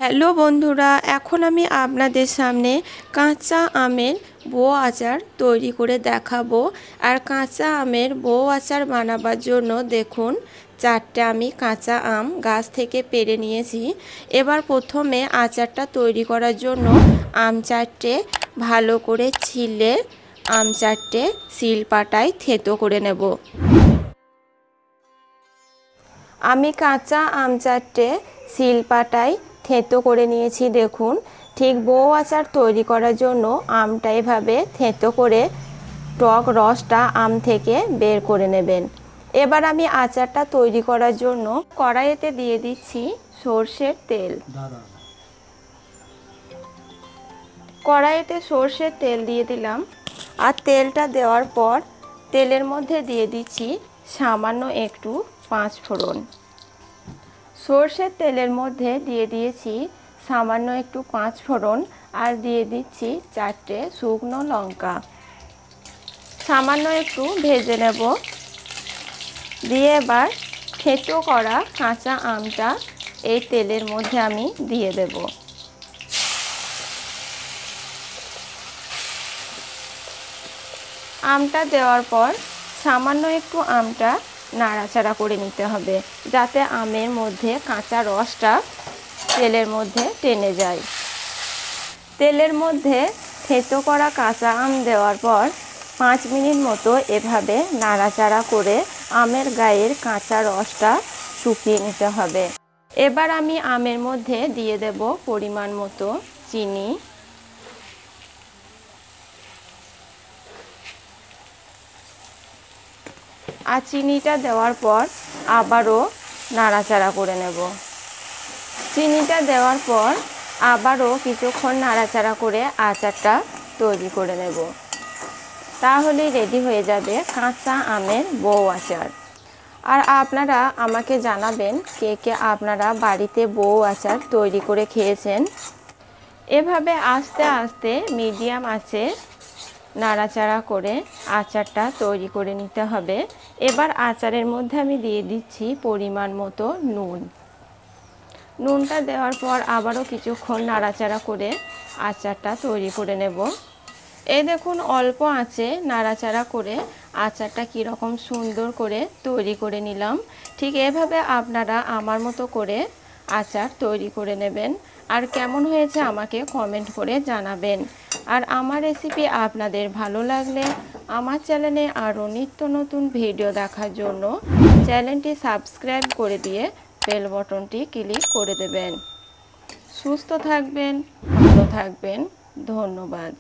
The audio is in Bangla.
হ্যালো বন্ধুরা, এখন আমি আপনাদের সামনে কাঁচা আমের বো আচার তৈরি করে দেখাবো। আর কাঁচা আমের বো আচার বানাবার জন্য দেখুন, 4টে আমি কাঁচা আম গাছ থেকে পেড়ে নিয়েছি। এবার প্রথমে আচারটা তৈরি করার জন্য আম 4টে ভালো করে ছিলে আম 4টে শিলপাটায় থেঁতো করে নেব। আমি কাঁচা আম 4টে শিলপাটায় থেঁতো করে নিয়েছি। দেখুন, ঠিক বো আচার তৈরি করার জন্য আমটা এভাবে থেঁতো করে টক রসটা আম থেকে বের করে নেবেন। এবার আমি আচারটা তৈরি করার জন্য কড়াইতে দিয়ে দিচ্ছি সর্ষের তেল। কড়াইতে সর্ষের তেল দিয়ে দিলাম। আর তেলটা দেওয়ার পর তেলের মধ্যে দিয়ে দিচ্ছি সামান্য একটু 5 ফোড়ন। সর্ষের তেলের মধ্যে দিয়ে দিয়েছি সামান্য একটু 5 ফোড়ন আর দিয়ে দিচ্ছি 4টে শুকনো লঙ্কা। সামান্য একটু ভেজে নেব। দিয়ে এবার থেঁতো করা কাঁচা আমটা এই তেলের মধ্যে আমি দিয়ে দেব। আমটা দেওয়ার পর সামান্য একটু আমটা নাড়াচাড়া করে নিতে হবে, যাতে আমের মধ্যে কাঁচা রসটা তেলের মধ্যে টেনে যায়। তেলের মধ্যে থেঁতো করা কাঁচা আম দেওয়ার পর 5 মিনিট মতো এভাবে নাড়াচাড়া করে আমের গায়ের কাঁচা রসটা শুকিয়ে নিতে হবে। এবার আমি আমের মধ্যে দিয়ে দেব পরিমাণ মতো চিনি। আর চিনিটা দেওয়ার পর আবারও নাড়াচাড়া করে নেব। চিনিটা দেওয়ার পর আবারও কিছুক্ষণ নাড়াচাড়া করে আচারটা তৈরি করে নেব। তাহলেই রেডি হয়ে যাবে কাঁচা আমের বো আচার। আর আপনারা আমাকে জানাবেন কে কে আপনারা বাড়িতে বো আচার তৈরি করে খেয়েছেন। এভাবে আস্তে আস্তে মিডিয়াম আঁচে নাড়াচাড়া করে আচারটা তৈরি করে নিতে হবে। এবার আচারের মধ্যে আমি দিয়ে দিচ্ছি পরিমাণ মতো নুন। নুনটা দেওয়ার পর আবারও কিছুক্ষণ নাড়াচাড়া করে আচারটা তৈরি করে নেব। এই দেখুন, অল্প আঁচে নাড়াচাড়া করে আচারটা কীরকম সুন্দর করে তৈরি করে নিলাম। ঠিক এভাবে আপনারা আমার মতো করে আচার তৈরি করে নেবেন। আর কেমন হয়েছে আমাকে কমেন্ট করে জানাবেন। আর আমার রেসিপি আপনাদের ভালো লাগলে আমার চ্যানেলে আরও নিত্য নতুন ভিডিও দেখার জন্য চ্যানেলটি সাবস্ক্রাইব করে দিয়ে বেল বাটনটি ক্লিক করে দেবেন। সুস্থ থাকবেন, ভালো থাকবেন। ধন্যবাদ।